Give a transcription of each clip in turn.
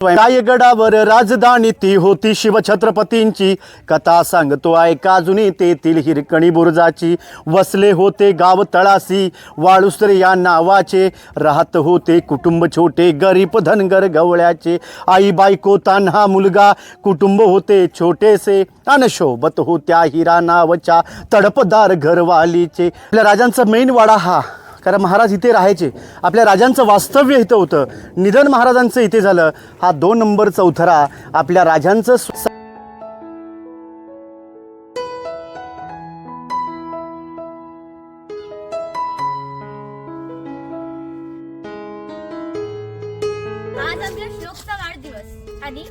रायगडावर राजधानी ती होती शिवछत्रपतींची, कथा सांगतो ऐका जुनी तेथील हिरकणी बुरुजाची. वसले होते गाव तळासी, वाळुसरे या नावाचे, राहत होते कुटुंब छोटे गरीब धनगर गवळ्याचे. आई बायको तान्हा मुलगा, कुटुंब होते छोटेसे, अन शोभत होत्या हिरा नावाच्या तडपदार घरवालीचे. आपल्या राजांचा मेन वाडा हा, कारण महाराज इथे राहायचे, आपल्या राजांचं वास्तव्य इथं होतं, निधन महाराजांचं इथे झालं. हा 2 नंबर चौथरा आपल्या राजांचं आज आपल्या श्लोकचा वाढदिवस आणि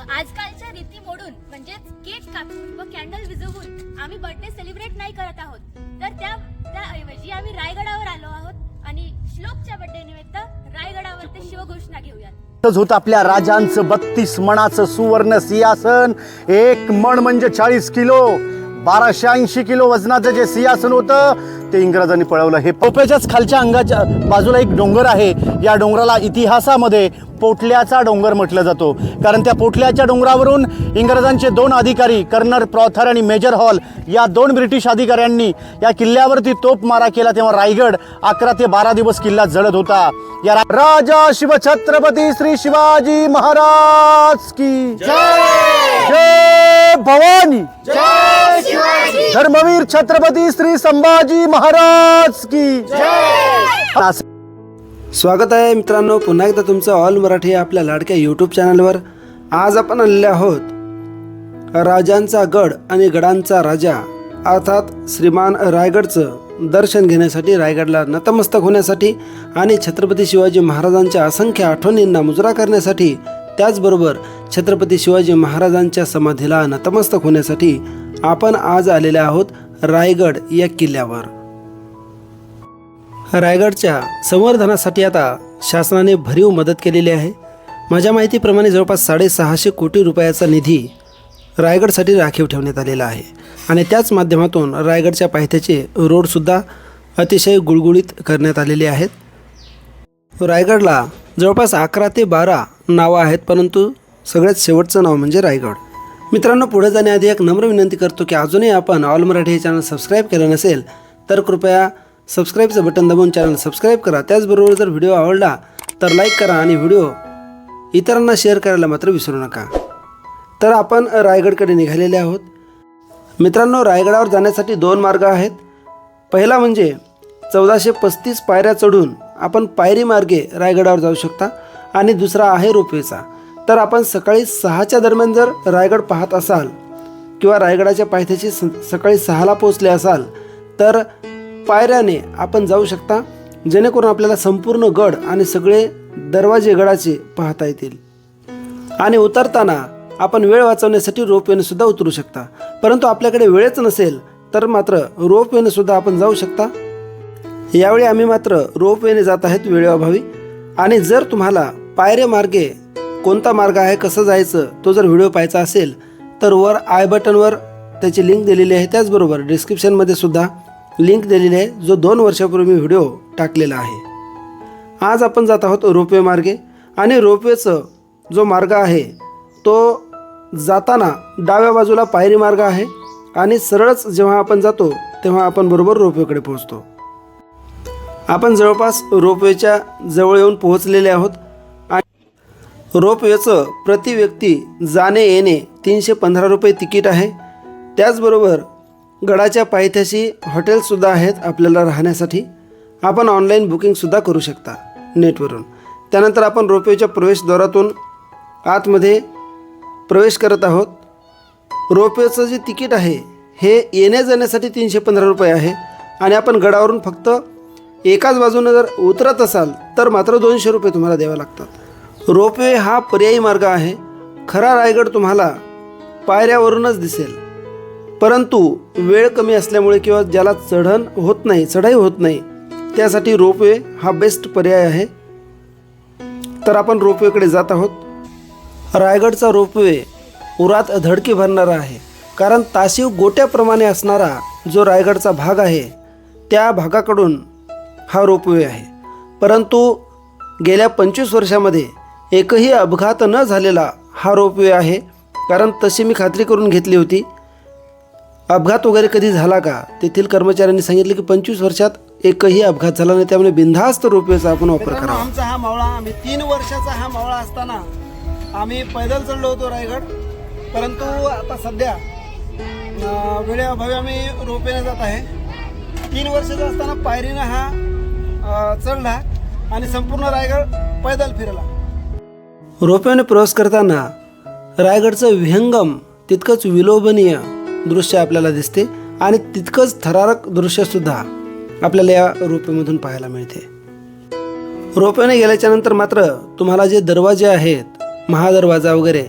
आजकालच्या रीती मोडून म्हणजेच केक कापून व कॅन्डल विझवून आम्ही बर्थडे सेलिब्रेट नाही करत आहोत. तर त्याऐवजी आम्ही रायगडावर आलो आहोत आणि श्लोकच्या बर्थडे निमित्त रायगडावर ते शिवघोषणा घेऊयात. होतं आपल्या राजांचं 32 मणाचं सुवर्ण सिंहासन. 1 मण म्हणजे 40 किलो, 1280 किलो वजनाचं जे सिंहासन होतं ते इंग्रजांनी पळवलं. हे पोपेच्याच खालच्या अंगाच्या बाजूला एक डोंगर आहे. या डोंगराला इतिहासामध्ये पोटल्याचा डोंगर म्हटलं जातो, कारण त्या पोटल्याच्या डोंगरावरून इंग्रजांचे 2 अधिकारी कर्नल प्रॉथर आणि मेजर हॉल या 2 ब्रिटिश अधिकाऱ्यांनी या किल्ल्यावरती तोप मारा केला. तेव्हा रायगड 11 ते 12 दिवस किल्ला जळत होता. या राजा शिवछत्रपती श्री शिवाजी महाराज की जय. जय भवानी, जय शिवाजी. धर्मवीर छत्रपती श्री संभाजी महाराज की जय. स्वागत आहे मित्रांनो, पुन्हा एकदा तुमचं ऑल मराठी आपल्या लाडक्या यूट्यूब चॅनलवर. आज आपण आलेले आहोत राजांचा गड आणि गडांचा राजा अर्थात श्रीमान रायगडचं दर्शन घेण्यासाठी, रायगडला नतमस्तक होण्यासाठी आणि छत्रपती शिवाजी महाराजांच्या असंख्य आठवणींना मुजरा करण्यासाठी, त्याचबरोबर छत्रपती शिवाजी महाराजांच्या समाधीला नतमस्तक होण्यासाठी आपण आज आलेले आहोत रायगड या किल्ल्यावर. रायगडच्या संवर्धनासाठी आता शासनाने भरीव मदत केलेली आहे. माझ्या माहितीप्रमाणे जवळपास 650 कोटी रुपयाचा निधी रायगडसाठी राखीव ठेवण्यात आलेला आहे आणि त्याच माध्यमातून रायगडच्या पायथ्याचे रोडसुद्धा अतिशय गुळगुळीत करण्यात आलेले आहेत. रायगडला जवळपास 11 ते 12 नावं आहेत, परंतु सगळ्यात शेवटचं नाव म्हणजे रायगड. मित्रांनो, पुढे जाण्याआधी एक नम्र विनंती करतो की अजूनही आपण ऑल मराठी हे चॅनल सबस्क्राईब केलं नसेल तर कृपया सबस्क्राईबचं बटन दाबून चॅनल सबस्क्राईब करा. त्याचबरोबर जर व्हिडिओ आवडला तर लाईक करा आणि व्हिडिओ इतरांना शेअर करायला मात्र विसरू नका. तर आपण रायगडकडे निघालेले आहोत. मित्रांनो, रायगडावर जाण्यासाठी 2 मार्ग आहेत. पहिला म्हणजे 1435 पायऱ्या चढून आपण पायरी मार्गे रायगडावर जाऊ शकता आणि दुसरा आहे रोपवेचा. तर आपण सकाळी 6च्या दरम्यान जर रायगड पाहत असाल किंवा रायगडाच्या पायथ्याशी सकाळी 6ला पोहोचले असाल तर पायऱ्याने आपण जाऊ शकता, जेणेकरून आपल्याला संपूर्ण गड आणि सगळे दरवाजे गडाचे पाहता येतील. आणि उतरताना आपण वेळ वाचवण्यासाठी रोपवेने सुद्धा उतरू शकता, परंतु आपल्याकडे वेळच नसेल तर मात्र रोपवेने सुद्धा आपण जाऊ शकता. यावेळी आम्ही मात्र रोपवेने जात आहेत वेळेअभावी. आणि जर तुम्हाला पायऱ्या मार्गे कोणता मार्ग आहे, कसं जायचं, तो जर व्हिडिओ पाहायचा असेल तर वर आय बटनवर त्याची लिंक दिलेली आहे. त्याचबरोबर डिस्क्रिप्शनमध्ये सुद्धा लिंक दिलेली आहे, जो 2 वर्षापूर्वी मी व्हिडिओ टाकलेला आहे. आज आपण जात आहोत रोपवे मार्गे आणि रोपवेचं जो मार्ग आहे तो जाताना डाव्या बाजूला पायरी मार्ग आहे आणि सरळच जेव्हा आपण जातो तेव्हा आपण बरोबर रोपवेकडे पोहोचतो. आपण जवळपास रोपवेच्या जवळ येऊन पोहोचलेले आहोत. आणि रोपवेचं प्रति व्यक्ती जाणे येणे 315 रुपये तिकीट आहे. त्याचबरोबर गडाच्या पायथ्याशी हॉटेलसुद्धा आहेत आपल्याला राहण्यासाठी. आपण ऑनलाईन बुकिंगसुद्धा करू शकता नेटवरून. त्यानंतर आपण रोपवेच्या प्रवेशद्वारातून आतमध्ये प्रवेश करत आहोत. रोपवेचं जे तिकीट आहे हे येण्या जाण्यासाठी 315 रुपये आहे आणि आपण गडावरून फक्त एकाच बाजूने जर उतरत असाल तर मात्र 200 रुपये तुम्हाला द्यावे लागतात. रोपवे हा पर्यायी मार्ग आहे. खरा रायगड तुम्हाला पायऱ्यावरूनच दिसेल, परंतु वेळ कमी असल्यामुळे किंवा ज्याला चढाई होत नाही त्यासाठी रोपवे हा बेस्ट पर्याय आहे. तर आपण रोपवेकडे जात आहोत. रायगडचा रोपवे उरात धडकी भरणारा आहे, कारण ताशीव गोट्याप्रमाणे असणारा जो रायगडचा भाग आहे त्या भागाकडून हा रोपवे आहे. परंतु गेल्या 25 वर्षामध्ये एकही अपघात न झालेला हा रोपवे आहे. कारण तशी मी खात्री करून घेतली होती. अपघात वगैरे कधी झाला का, तेथील कर्मचाऱ्यांनी सांगितले की 25 वर्षात एकही अपघात झाला नाही. त्यामुळे बिनधास्त रोपवेचा आपण वापर मित्रांनो, करावा. आमचा हा मावळा, आम्ही 3 वर्षाचा हा मावळा असताना आम्ही पैदल चढलो होतो रायगड. परंतु आता सध्या वेळेअभावी आम्ही रोपेने जात आहे. 3 वर्षाचा असताना पायरीनं हा चढला आणि संपूर्ण रायगड पैदल फिरला. रोपवेने प्रवास करताना रायगडचं विहंगम तितकंच विलोभनीय दृश्य आपल्याला दिसते आणि तितकंच थरारक दृश्यसुद्धा आपल्याला या रोपवेमधून पाहायला मिळते. रोपवेने गेल्याच्या नंतर मात्र तुम्हाला जे दरवाजे आहेत, महादरवाजा वगैरे,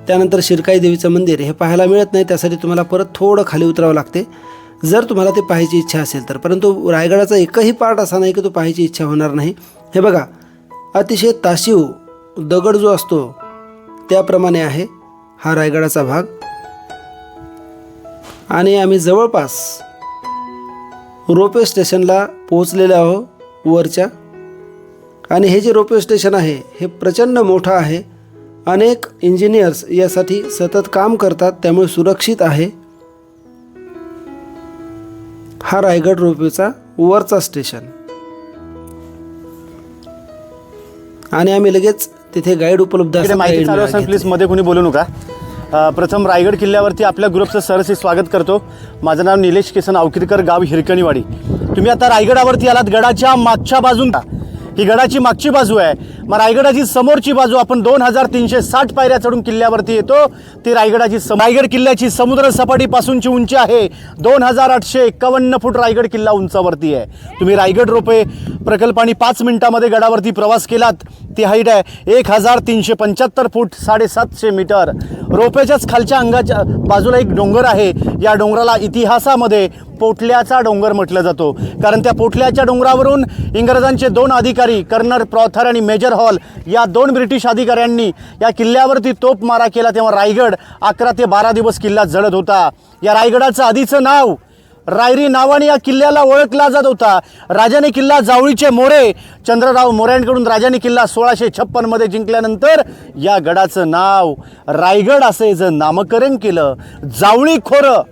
त्यानंतर शिरकाई देवीचं मंदिर हे पाहायला मिळत नाही. त्यासाठी तुम्हाला परत थोडं खाली उतरावं लागते जर तुम्हाला ते पाहायची इच्छा असेल तर. परंतु रायगडाचा एकही पार्ट असा नाही की तो पाहायची इच्छा होणार नाही. हे बघा, अतिशय ताशीव दगड जो असतो त्याप्रमाणे आहे हा रायगडाचा भाग. आणि आम्ही जवळपास रोपवे स्टेशनला पोहोचलेलो आहोत वरच्या. आणि हे जे रोपवे स्टेशन आहे हे प्रचंड मोठं आहे. अनेक इंजिनियर्स यासाठी सतत काम करतात, त्यामुळे सुरक्षित आहे. हा रायगड रोपवेचा वरचा स्टेशन. आणि आम्ही लगेच तिथे गाईड उपलब्ध इकडे माहिती guide चालू मिळाली. असेल प्लीज मध्ये कोणी बोलू नका. प्रथम रायगड किल्ल्यावरती आपल्या ग्रुपचं सरसे स्वागत करतो. माझं नाव निलेश किसन अवकिरकर, गाव हिरकणीवाडी. तुम्ही आता रायगडावरती आलात. गडाच्या मागच्या बाजूला ही गडाची मागची बाजू आहे. मग रायगडाची समोरची बाजू आपण 2360 पायऱ्या चढून किल्ल्यावरती येतो. ती रायगडाची रायगड किल्ल्याची समुद्र सपाटीपासूनची उंची आहे 2851 फूट. रायगड किल्ला उंचावरती आहे. तुम्ही रायगड रोपवे प्रकल्पाने 5 मिनिटामध्ये गडावरती प्रवास केलात. ती हाईट आहे 1375 फूट 750 मीटर. रोपवेच्याच खालच्या अंगाच्या बाजूला एक डोंगर आहे. या डोंगराला इतिहासामध्ये पोटल्याचा डोंगर म्हटलं जातो. कारण त्या पोटल्याच्या डोंगरावरून इंग्रजांचे 2 अधिकारी कर्नल प्रॉथर आणि मेजर हॉल या 2 ब्रिटिश अधिकाऱ्यांनी या किल्ल्यावरती तोप मारा केला. तेव्हा रायगड 11 ते 12 दिवस किल्ला जळत होता. या रायगडाचं आधीचं नाव रायरी नावाने या किल्ल्याला ओळखला जात होता. राजाने किल्ला जावळीचे मोरे चंद्रराव मोऱ्यांकडून राजाने किल्ला 1656 मध्ये जिंकल्यानंतर या गडाचं नाव रायगड असे जर नामकरण केलं. जावळी खोरं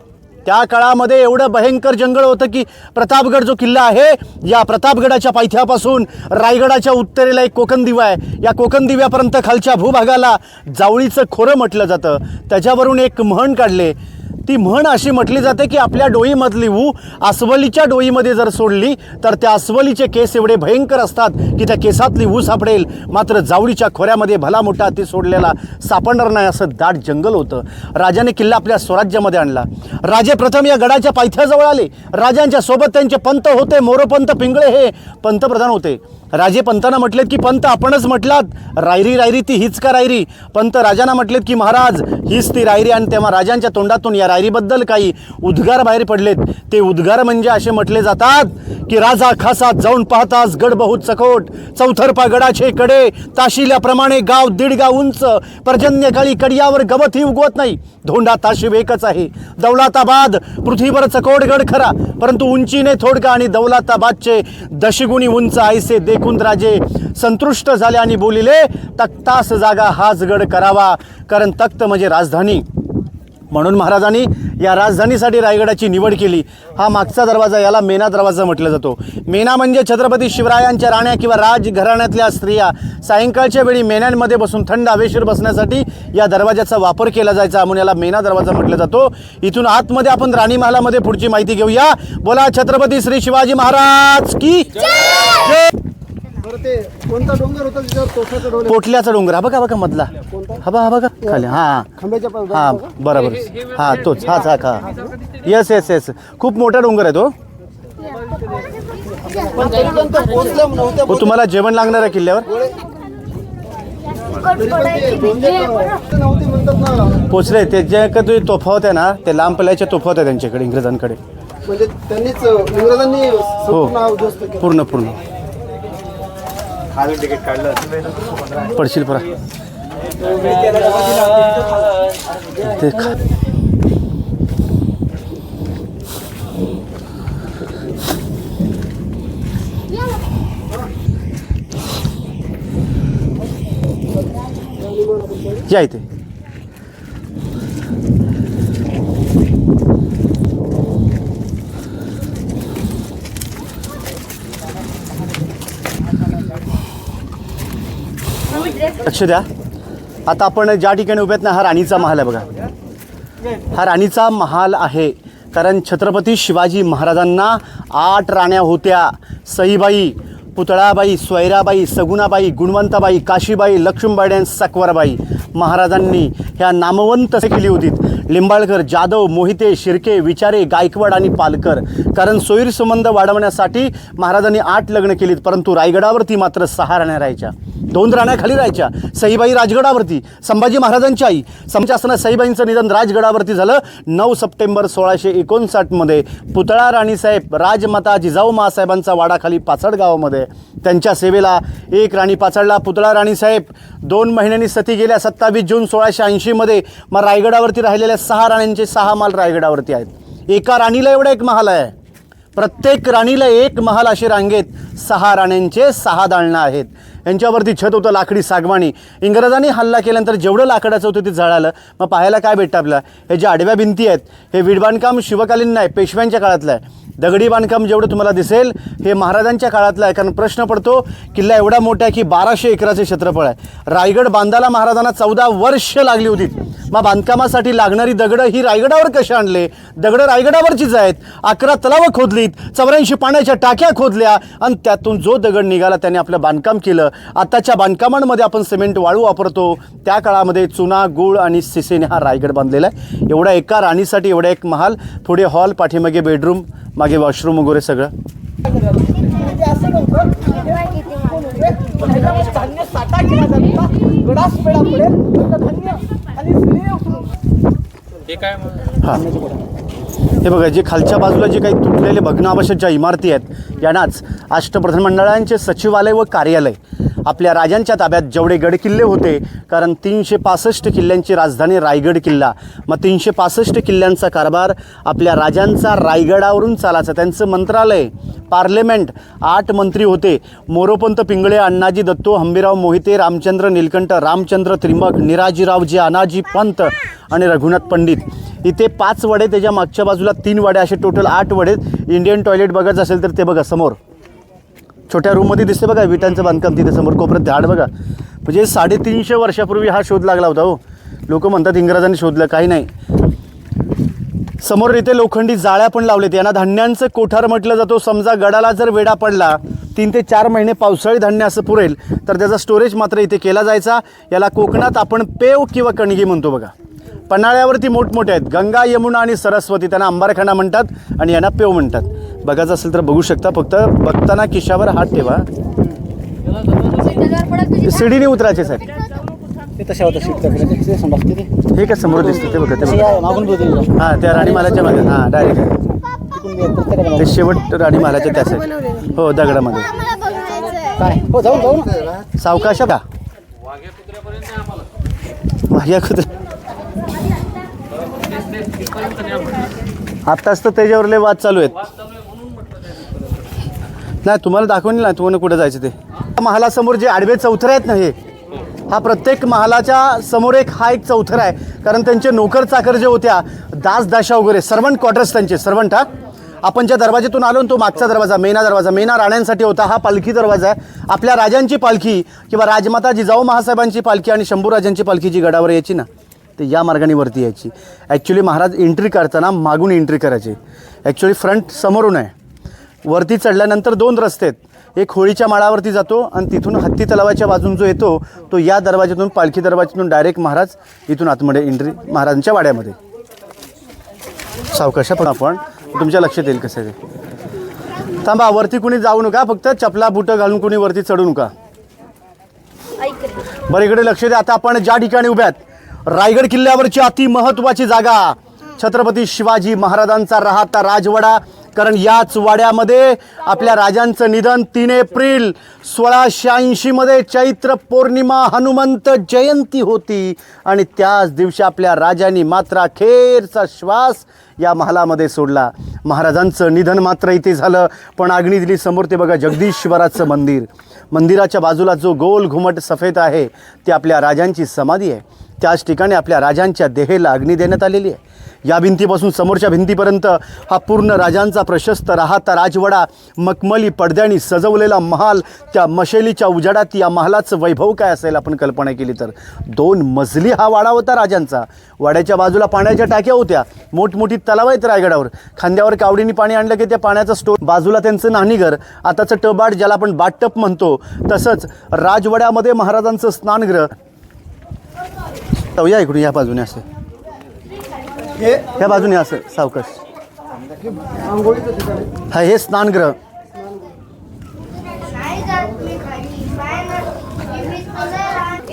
त्या काळामध्ये एवढं भयंकर जंगल होतं की प्रतापगड जो किल्ला आहे या प्रतापगडाच्या पायथ्यापासून रायगडाच्या उत्तरेला एक कोकण दिवा आहे. या कोकण दिव्यापर्यंत खालच्या भूभागाला जावळीचं खोरं म्हटलं जातं. त्याच्यावरून एक म्हण काढले. ती म्हण अशी म्हटली जाते की आपल्या डोईमधली ऊ अस्वलीच्या डोईमध्ये जर सोडली तर त्या अस्वलीचे केस एवढे भयंकर असतात की त्या केसातली ऊ सापडेल. मात्र जावळीच्या खोऱ्यामध्ये भला मोठा ती सोडलेला सापडणार नाही असं दाट जंगल होतं. राजाने किल्ला आपल्या स्वराज्यामध्ये आणला. राजे प्रथम या गडाच्या पायथ्याजवळ आले. राजांच्या सोबत त्यांचे पंत होते. मोरोपंत पिंगळे हे पंतप्रधान होते. राजे पंतांना म्हटलेत की पंत आपणच म्हटलात रायरी रायरी ती हीच का रायरी. पंत राजांना म्हटलेत की महाराज हीच ती रायरी. आणि तेव्हा राजांच्या तोंडातून या रायरीबद्दल काही उद्गार बाहेर पडलेत. ते उद्गार म्हणजे असे म्हटले जातात की राजा खासात जाऊन पाहताच गड बहुत चकोट, चौथरपा गडाचे कडे ताशिल्याप्रमाणे गाव 1.5 गाव उंच, पर्जन्यकाळी कडियावर गवतही उगवत नाही. धोंडा ताशिव एकच आहे. दौलताबाद पृथ्वीवर चकोट गड खरा, परंतु उंचीने थोडका आणि दौलताबादचे दशगुणी उंच आयसे देखून राजे संतुष्ट झाले आणि बोलिले तख्तास जागा हाच गड करावा. कारण तख्त म्हणजे राजधानी. म्हणून महाराजांनी या राजधानीसाठी रायगडाची निवड केली. हा मागचा दरवाजा याला मेना दरवाजा म्हटलं जातो. मेना म्हणजे छत्रपती शिवरायांच्या राण्या किंवा राजघराण्यातल्या स्त्रिया सायंकाळच्या वेळी मेन्यांमध्ये बसून थंड हवेशीर बसण्यासाठी या दरवाजाचा वापर केला जायचा, म्हणून याला मेना दरवाजा म्हटलं जातो. इथून आतमध्ये आपण राणी महालामध्ये पुढची माहिती घेऊया. बोला छत्रपती श्री शिवाजी महाराज की जय. बरं, ते कोणता डोंगर होता त्याच्यावर तोफाचा डोंगर? पोटल्याचा डोंगर हा बघा मधला. हा बघा खाली. हा खांब्याच्या हा बरोबर. हा तोच हाच हा. Yes yes yes. खूप मोठा डोंगर आहे तो. पण तरी पण तो पोहोचल्या नव्हत्या. हो, तुम्हाला जेवण लागणार आहे किल्ल्यावर. नव्हते म्हणतात ना. पोचले ते जे काही तोफा होत्या ना ते लांब पल्ल्याच्या तोफा होत्या त्यांच्याकडे इंग्रजांकडे. म्हणजे त्यांनीच इंग्रजांनी हो संपूर्ण उद्ध्वस्त केलं. पूर्ण पडशील परा ते या इथे. लक्ष द्या. आता आपण ज्या ठिकाणी उभे आहेत ना, हा राणीचा महाल आहे बघा. हा राणीचा महाल आहे कारण छत्रपती शिवाजी महाराजांना 8 राण्या होत्या. सईबाई, पुतळाबाई, स्वैराबाई, सगुणाबाई, गुणवंताबाई, काशीबाई, लक्ष्मीबाई आणि सकवरबाई. महाराजांनी ह्या नामवंत केली होती. लिंबाळकर, जाधव, मोहिते, शिर्के, विचारे, गायकवाड आणि पालकर. कारण सोयीसंबंध वाढवण्यासाठी महाराजांनी 8 लग्न केलीत, परंतु रायगडावरती मात्र 6 राण्या राहायच्या. 2 राण्या खाली राहायच्या. सईबाई राजगडावरती. संभाजी महाराजांची आई संभाजी असताना सईबाईंचं निधन राजगडावरती झालं 9 सप्टेंबर 1659मध्ये. पुतळा राणीसाहेब राजमाता जिजाऊ महासाहेबांचा वाडाखाली पाचड गावामध्ये. त्यांच्या सेवेला एक राणी पाचडला पुतळा राणीसाहेब 2 महिन्यांनी सती गेल्या 27 जून 1680मध्ये. मग रायगडावरती राहिलेल्या 6 राण्यांचे 6 महाल रायगडावरती आहेत. एका राणीला एवढा एक महाल आहे. प्रत्येक राणीला एक महाल असे रांगेत 6 राण्यांचे 6 दालनं आहेत. यांच्यावरती छत होतं लाकडी सागवानी. इंग्रजांनी हल्ला केल्यानंतर जेवढं लाकडाचं होतं ते जळालं. मग पाहायला काय भेटतं आपल्याला, हे जे आडव्या भिंती आहेत हे वीटबांधकाम शिवकालीन नाही, पेशव्यांच्या काळातलं आहे. दगडी बांधकाम जेवढं तुम्हाला दिसेल हे महाराजांच्या काळातलं आहे. कारण प्रश्न पडतो, किल्ला एवढा मोठा आहे की 1200 एकराचे क्षेत्रफळ आहे. रायगड बांधायला महाराजांना 14 वर्ष लागली होती. मग बांधकामासाठी लागणारी दगडं ही रायगडावर कशी आणले? दगडं रायगडावरचीच आहेत. 11 तलावं खोदलीत, 84 पाण्याच्या टाक्या खोदल्या आणि त्यातून जो दगड निघाला त्याने आपलं बांधकाम केलं. आताच्या बांधकामांमध्ये आपण सिमेंट वाळू वापरतो, त्या काळामध्ये चुना, गूळ आणि सिसेने हा रायगड बांधलेला आहे. एवढा एका राणीसाठी एवढा एक महाल, पुढे हॉल, पाठीमागे बेडरूम, मागे वॉशरूम वगैरे सगळं. हां, हे बघा, जे खालच्या बाजूला जे काही तुटलेले भग्नावशेष ज्या इमारती आहेत यांनाच अष्टप्रधान मंडळांचे सचिवालय व कार्यालय. आपल्या राजांच्या ताब्यात जेवढे गडकिल्ले होते, कारण 365 किल्ल्यांची राजधानी रायगड किल्ला. मग 365 किल्ल्यांचा कारभार आपल्या राजांचा रायगडावरून चालायचा. त्यांचं मंत्रालय, पार्लमेंट, 8 मंत्री होते. मोरोपंत पिंगळे, अण्णाजी दत्तो, हंबीराव मोहिते, रामचंद्र नीलकंठ, रामचंद्र त्रिंबक, निराजीरावजी, अनाजी पंत आणि रघुनाथ पंडित. इथे 5 वडे, त्याच्या मागच्या बाजूला 3 वडे, असे टोटल 8 वडे. इंडियन टॉयलेट बघायचं असेल तर ते बघा समोर छोट्या रूममध्ये दिसते बघा, विटांचं बांधकाम तिथे समोर कोपऱ्यात झाड बघा. म्हणजे 350 वर्षापूर्वी हा शोध लागला होता. हो, लोक म्हणतात इंग्रजांनी शोधलं, काही नाही. समोर इथे लोखंडी जाळ्या पण लावलेत. यांना धान्यांचं कोठार म्हटलं जातो. समजा गडाला जर वेढा पडला 3 ते 4 महिने पावसाळी धान्य असं पुरेल तर त्याचा स्टोरेज मात्र इथे केला जायचा. याला कोकणात आपण पेव किंवा कणगी म्हणतो बघा. पन्हाळ्यावरती मोठमोठे आहेत, गंगा, यमुना आणि सरस्वती. त्यांना अंबारखाना म्हणतात आणि यांना पेव म्हणतात. बघायचं असेल तर बघू शकता, फक्त बघताना खिशावर हात ठेवा. सीडीने उतरायचे साहेब. हे काय समोर दिसतं ते बघा, ते बघा. हां, त्या राणी महालाच्या मागे. हां, डायरेक्ट ते शेवट राणी महालाच्या त्या साईड. हो, दगडामध्ये. सावकाश का माझ्या कुत्र्या आत्ताच तर त्याच्यावरले वाद चालू आहेत. नाही, तुम्हाला दाखवून ना, तुम्हाला कुठं जायचं ते. महालासमोर जे आडवे चौथरे आहेत ना, हे हा प्रत्येक महालाच्या समोर हा एक चौथरा आहे. कारण त्यांचे नोकर चाकर जे होत्या, दासदाशा वगैरे, सर्वंट क्वार्टर्स त्यांचे. सर्वंट, हा आपण ज्या दरवाजातून आलो तो मागचा दरवाजा, मेना दरवाजा, मेना राण्यांसाठी होता. हा पालखी दरवाजा आहे. आपल्या राजांची पालखी किंवा राजमाता जिजाऊ महासाहेबांची पालखी आणि शंभूराजांची पालखी जी गडावर यायची ना, ते या मार्गाने वरती यायची. ॲक्च्युली महाराज एंट्री करताना मागून एंट्री करायची. ॲक्च्युली फ्रंट समोरून आहे. वरती चढल्यानंतर 2 रस्ते आहेत. एक होळीच्या माळावरती जातो आणि तिथून हत्ती तलावाच्या बाजून जो येतो तो या दरवाज्यातून, पालखी दरवाज्यातून डायरेक्ट महाराज इथून आतमध्ये एंट्री महाराजांच्या वाड्यामध्ये. सावकाश पण आपण, तुमच्या लक्षात येईल कसं ते. थांबा, वरती कुणी जाऊ नका, फक्त चपला बुटं घालून कुणी वरती चढू नका. बरं, इकडे लक्ष द्या. आता आपण ज्या ठिकाणी उभ्या आहेत, रायगड किल्ल्यावरची अति महत्त्वाची जागा, छत्रपती शिवाजी महाराजांचा राहता राजवाडा. कारण याच वाड्यामध्ये आपल्या राजांचं निधन 3 एप्रिल 1680मध्ये चैत्र पौर्णिमा हनुमंत जयंती होती. आणि त्याच दिवशी आपल्या राजांनी मात्र अखेरचा श्वास या महालामध्ये सोडला. महाराजांचं निधन मात्र इथे झालं, पण आग्नी दिली समोर ते बघा जगदीश्वराचं मंदिर. मंदिराच्या बाजूला जो गोल घुमट सफेद आहे ती आपल्या राजांची समाधी आहे. त्याच ठिकाणी आपल्या राजांच्या देहेला अग्नी देण्यात आलेली आहे. या भिंतीपासून समोरच्या भिंतीपर्यंत हा पूर्ण राजांचा प्रशस्त राहता राजवाडा, मखमली पडद्याने सजवलेला महाल. त्या मशेलीच्या उजाडात या महालाचं वैभव काय असेल आपण कल्पना केली तर. 2 मजली हा वाडा होता राजांचा. वाड्याच्या बाजूला पाण्याच्या टाक्या होत्या, मोठमोठी तलाव आहेत रायगडावर. खांद्यावर कावडीने पाणी आणलं की त्या पाण्याचा स्टोर. बाजूला त्यांचं न्हाणीघर, आताचं टबाड ज्याला आपण बाटटप म्हणतो. तसंच राजवाड्यामध्ये महाराजांचं स्नानगृह. या इकडून या बाजूने असं, हे ह्या बाजूने असं सावकाश. आंघोळीचं ठिकाण आहे. हा हे स्नानगृह.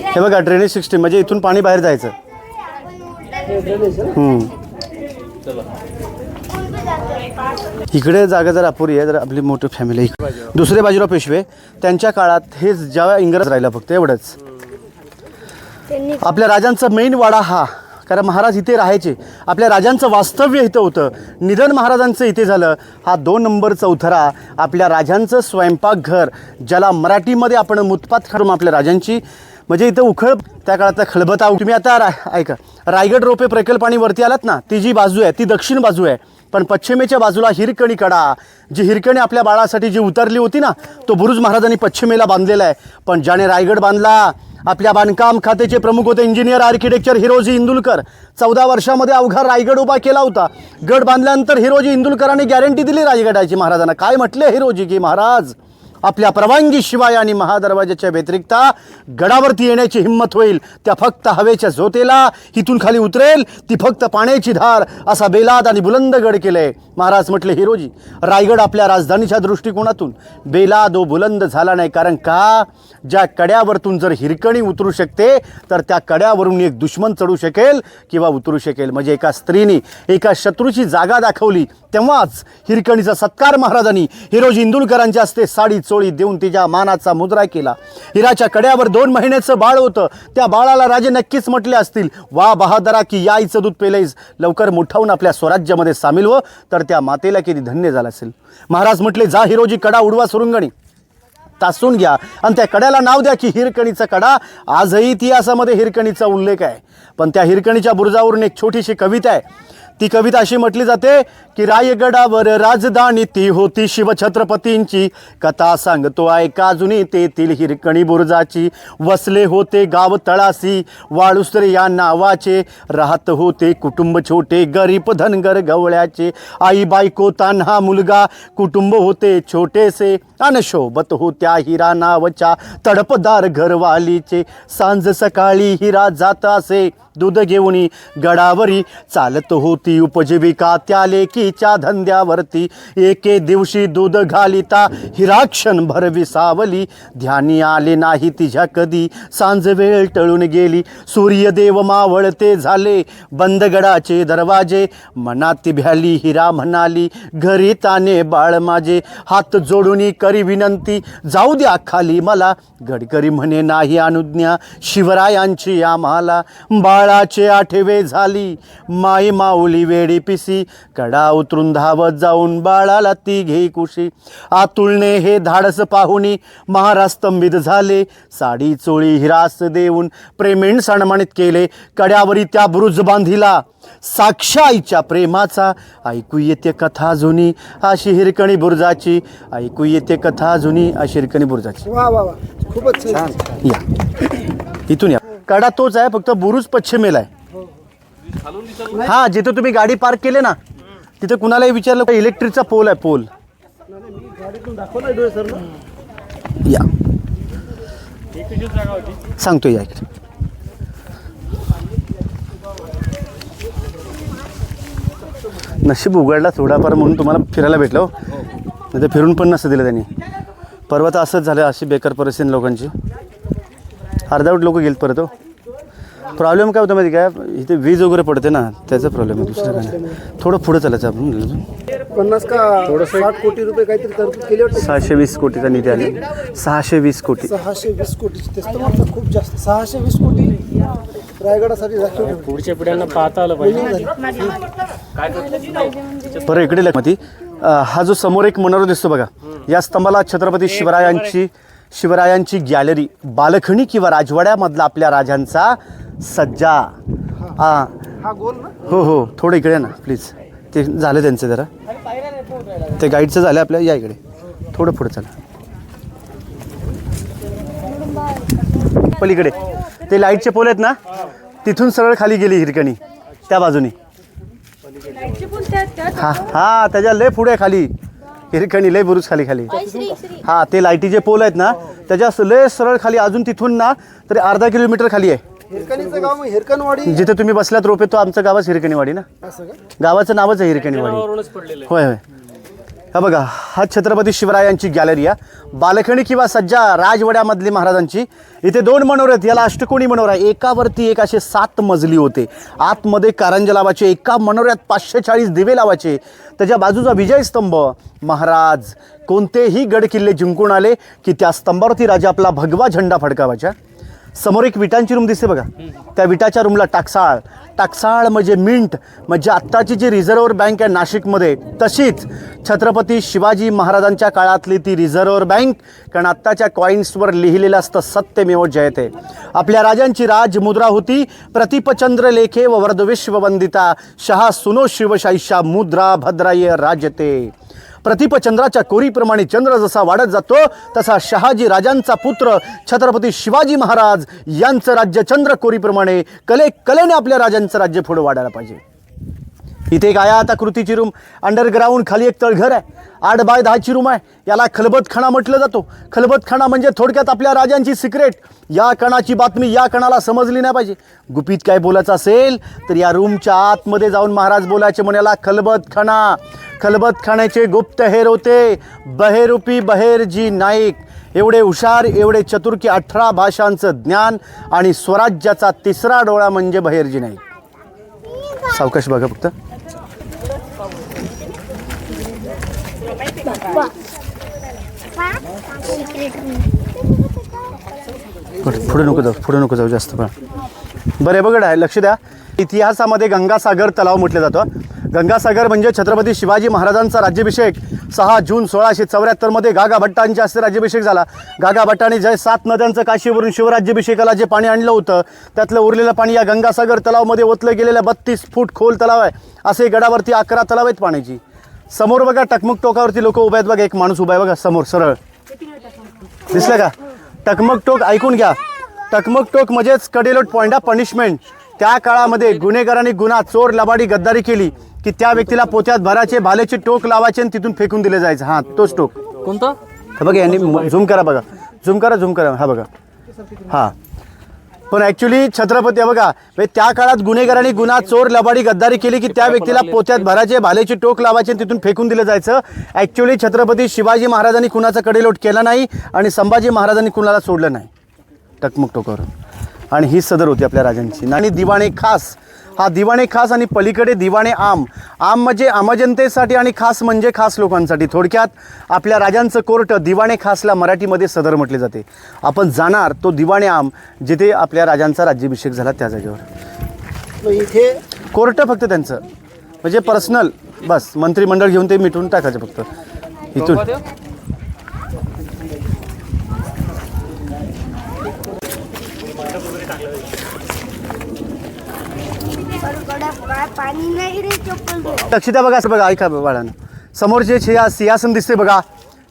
हे बघा ड्रेनेज सिस्टीम, म्हणजे इथून पाणी बाहेर जायचं. इकडे जागा जर अपुरी आहे, जर आपली मोठी फॅमिली. दुसरे बाजीराव पेशवे त्यांच्या काळात हे जेव्हा इंग्रज राहिला फक्त एवढंच. आपल्या राजांचा मेन वाडा हा, कारण महाराज इथे राहायचे. आपल्या राजांचं वास्तव्य इथं होतं. निधन महाराजांचं इथे झालं. हा 2 नंबर चौथरा आपल्या राजांचं स्वयंपाकघर, ज्याला मराठीमध्ये आपण मुतपात करून आपल्या राजांची, म्हणजे इथं उखळ त्या काळातला खळबता. तुम्ही आता ऐका, रायगड रोपे प्रकल्प आणि वरती आलात ना, ती जी बाजू आहे ती दक्षिण बाजू आहे. पण पश्चिमेच्या बाजूला हिरकणी कडा, जी हिरकणी आपल्या बाळासाठी जी उतरली होती ना, तो बुरुज महाराजांनी पश्चिमेला बांधलेला आहे. पण ज्याने रायगड बांधला, आपल्या बांधकाम खात्याचे प्रमुख होते इंजिनियर आर्किटेक्चर हिरोजी इंदुलकर. 14 वर्षामध्ये अवघा रायगड उभा केला होता. गड बांधल्यानंतर हिरोजी इंदुलकरांनी गॅरंटी दिली रायगडाची महाराजांना. काय म्हटले हिरोजी की महाराज, आपल्या परवानगी शिवाय आणि महादरवाजाच्या व्यतिरिक्त गडावरती येण्याची हिंमत होईल त्या फक्त हवेच्या झोतेला. इथून खाली उतरेल ती फक्त पाण्याची धार. असा बेलाद आणि बुलंद गड केलंय. महाराज म्हटले हिरोजी, रायगड आपल्या राजधानीच्या दृष्टिकोनातून बेलाद व बुलंद झाला नाही. कारण का, ज्या कड्यावरतून जर हिरकणी उतरू शकते तर त्या कड्यावरून एक दुश्मन चढू शकेल किंवा उतरू शकेल. म्हणजे एका स्त्रीने एका शत्रूची जागा दाखवली, तेव्हाच हिरकणीचा सत्कार महाराजांनी हिरोजी इंदुलकरांच्या हस्ते साडी चोळी देऊन तिच्या मानाचा मुद्रा केला. हिराच्या कड्यावर 2 महिन्याचं बाळ होतं. त्या बाळाला राजे नक्कीच म्हटले असतील, वा बहादरा की या आईचं दूध पेलईस, लवकर मोठावून आपल्या स्वराज्यामध्ये सामील हो. तर त्या मातेला किती धन्य झालं असेल. महाराज म्हटले, जा हिरोजी कडा उडवा सुरुंगणी, तासून घ्या आणि त्या कड्याला नाव द्या की हिरकणीचा कडा. आजही इतिहासामध्ये हिरकणीचा उल्लेख आहे. पण त्या हिरकणीच्या बुरुजावरून एक छोटीशी कविता आहे. ती कविता अशी म्हटली जाते की रायगडावर राजधानी ती होती शिवछत्रपतींची, कथा सांगतो ऐका जुनी तेथील हिरकणी बुरुजाची. वसले होते गाव तळासी वाळुसरे या नावाचे, राहत होते कुटुंब छोटे गरीब धनगर गवळ्याचे. आई बायको तान्हा मुलगा कुटुंब होते छोटेसे, अन शोभत होत्या हिरा नावच्या तडपदार घरवालीचे. सांज सकाळी हिरा जात असे दूध घेऊनी गडावरी, चालत होती उपजीविका त्या लेकीच्या धंद्यावरती. एके दिवशी दूध घालिता हिरा क्षणभर विसावली, ध्यानी आले नाही तिच्या कधी सांज वेळ टळून गेली. सूर्यदेव मावळते झाले बंद गडाचे दरवाजे, मनात भ्याली हिरा म्हणाली घरी ताने बाळ माझे. हात जोडून करी विनंती जाऊ द्या खाली मला, गडकरी म्हणे नाही अनुज्ञा शिवरायांची आम्हाला. बाळाचे 8वे झाली माई माऊली वेडी पिसी, कडा उतरून धावत जाऊन बाळाला ती घे कुशी. आतुलने हे धाडस पाहुनी महाराज स्तंभित झाले, साडी चोळी हिरास देऊन प्रेमेण सन्मानित केले. कड्यावरी त्या बुरुज बांधिला साक्षाईच्या प्रेमाचा, ऐकू येते कथा जुनी अशी हिरकणी बुरुजाची. ऐकू येते कथा जुनी अशी हिरकणी बुरुजाची. वा वा वा, खूपच छान. या इथून या. कडा तोच आहे, फक्त बुरुज पश्चिमेला आहे. हा, जिथे तुम्ही गाडी पार्क केले ना तिथे कुणालाही विचारलं, इलेक्ट्रिकचा पोल आहे, पोल. या सांगतो या इकडे. नशीब उघडला थोडाफार म्हणून तुम्हाला फिरायला भेटलं. नाही तर फिरून पण नसतं दिलं त्यांनी. परवा तर असंच झालं, अशी बेकार परिस्थिती लोकांची. अर्धावट लोक गेलेत परत. प्रॉब्लेम काय होतं माहिती काय, इथे वीज वगैरे पडते ना, त्याचा प्रॉब्लेम आहे, दुसरं काय नाही. थोडं पुढे चालायचं आपण. 50 का 60 कोटी रुपये काहीतरी तरतूद केली होती. 620 कोटीचा निधी आले. 620 कोटी. 620 कोटी. तेच तर म्हटलं, खूप जास्त. 620 कोटी रायगडासाठी राखीव ठेवले. पुढच्या पिढ्यांना पाहता आलं पाहिजे. बरं इकडे लक्ष्मी, हा जो समोर एक मनोरा दिसतो बघा, या स्तंभाला छत्रपती शिवरायांची शिवरायांची गॅलरी, बालखणी किंवा राजवाड्यामधला आपल्या राजांचा सज्जा. हां हा गोल ना. हो हो, थोडं इकडे ना प्लीज. ते झालं त्यांचं जरा, ते गाईडचं झालं आपल्या. या इकडे थोडं पुढे चला. पलीकडे ते लाईटचे पोल आहेत ना, तिथून सरळ खाली गेली हिरकणी त्या बाजूनी. हा हा, त्याच्या लय पुढे खाली हिरकणी, लय बुरुज खाली खाली. हा, ते लाईटीचे पोल आहेत ना, त्याच्या लय सरळ खाली, अजून तिथून ना तरी अर्धा किलोमीटर खाली आहे. हिरकणीचं गाव मग हिरकणवाडी. जिथे तुम्ही बसलात रोपे, तो आमचं गावच हिरकणीवाडी ना. असं का? गावाचं नावच आहे हिरकणीवाडी. होय होय. हा बघा, हा छत्रपती शिवरायांची गॅलरी आहे, बालखणी किंवा सज्जा राजवाड्यामधली महाराजांची. इथे 2 मनोरे आहेत, याला अष्टकोनी मनोरा आहे. एकावरती एक असे 7 मजली होते. आतमध्ये कारंजा लावायचे, एका मनोऱ्यात 540 दिवे लावायचे. त्याच्या बाजूचा विजयस्तंभ. महाराज कोणतेही गड किल्ले जिंकून आले की त्या स्तंभावरती राजा आपला भगवा झेंडा फडकावायचा. समोर एक विटांची रूम दिसते बघा, त्या विटाच्या रूमला टाकसाळ. टाकसाळ म्हणजे मिंट, म्हणजे आत्ताची जी रिझर्व्ह बँक आहे नाशिकमध्ये, तशीच छत्रपती शिवाजी महाराजांच्या काळातली ती रिझर्व्ह बँक. कारण आत्ताच्या कॉईन्सवर लिहिलेलं असतं सत्यमेव जयते. आपल्या राजांची राजमुद्रा होती, प्रतिपचंद्र लेखे व वर्धविश्ववंदिता शहा सुनो शिवशाहीशा मुद्रा भद्राय राजते. प्रतिपचंद्राच्या कोरीप्रमाणे चंद्र जसा वाढत जातो, तसा शहाजी राजांचा पुत्र छत्रपती शिवाजी महाराज यांचं राज्य चंद्र कोरीप्रमाणे कलेने आपल्या राजांचं राज्य पुढे वाढायला पाहिजे. इथे एक आयताकृतीची रूम, अंडरग्राऊंड खाली एक तळघर आहे, 8 बाय 10ची रूम आहे. याला खलबतखाना म्हटलं जातो. खलबतखाना म्हणजे थोडक्यात आपल्या राजांची सिक्रेट. या कणाची बातमी या कणाला समजली नाही पाहिजे. गुपित काय बोलायचं असेल तर या रूमच्या आतमध्ये जाऊन महाराज बोलायचे, म्हणून याला खलबतखाना. खलबतखान्याचे गुप्तहेर होते बहेरूपी बहेरजी नाईक. एवढे हुशार, एवढे चतुर की 18 भाषांचं ज्ञान आणि स्वराज्याचा 3रा डोळा म्हणजे बहेरजी नाईक. सावकाश बघा फक्त. पुढे नको जाऊ जास्त. बरे बघा, लक्ष द्या. इतिहासामध्ये गंगासागर तलाव म्हटलं जातं. गंगासागर म्हणजे छत्रपती शिवाजी महाराजांचा राज्याभिषेक 6 जून 1674 मध्ये गागा भट्टांच्या हस्ते राज्याभिषेक झाला. गागा भट्टाने जे 7 नद्यांचं काशीवरून शिवराज्याभिषेकाला जे पाणी आणलं होतं, त्यातलं उरलेलं पाणी या गंगासागर तलावमध्ये ओतलं गेलेलं 32 फूट खोल तलाव आहे. असे गडावरती 11 तलाव आहेत पाण्याची. समोर बघा टकमक टोकावरती लोक उभे आहेत बघा. एक माणूस उभा आहे बघा समोर सरळ, दिसलं का? टकमक टोक ऐकून घ्या. टकमक टोक म्हणजेच कडेलोट पॉइंट ऑफ पनिशमेंट. त्या काळामध्ये गुन्हेगारांनी गुन्हा, चोर, लबाडी, गद्दारी केली की त्या व्यक्तीला पोत्यात भरायचे, भाल्याचे टोक लावायचे आणि तिथून फेकून दिले जायचं. हां, तोच टोक. कोणतं? हा बघा, यांनी झूम करा बघा, झूम करा. हा बघा. हां, पण ॲक्च्युली छत्रपती बघा, त्या काळात गुन्हेगारांनी गुन्हा, चोर, लबाडी, गद्दारी केली की त्या व्यक्तीला पोत्यात भरायचे, भाल्याचे टोक लावायचे आणि तिथून फेकून दिलं जायचं. ॲक्च्युली छत्रपती शिवाजी महाराजांनी कुणाचा कडेलोट केला नाही आणि संभाजी महाराजांनी कुणाला सोडलं नाही टकमक टोकावर. आणि ही सदर होती आपल्या राजांची. आणि दिवाणे खास, हा दिवाणे खास आणि पलीकडे दिवाणे आम. आम म्हणजे आमजनतेसाठी आणि खास म्हणजे खास लोकांसाठी. थोडक्यात आपल्या राजांचं कोर्ट दिवाणे खासला मराठीमध्ये सदर म्हटले जाते. आपण जाणार तो दिवाणे आम, जिथे आपल्या राजांचा राज्याभिषेक झाला त्या जागेवर. इथे कोर्ट फक्त त्यांचं म्हणजे पर्सनल, बस मंत्रिमंडळ घेऊन ते मिटून टाकायचं फक्त इथून. लक्ष द्या बघा, बघा ऐका बाळांनो. समोर जे सिंहासन दिसते बघा,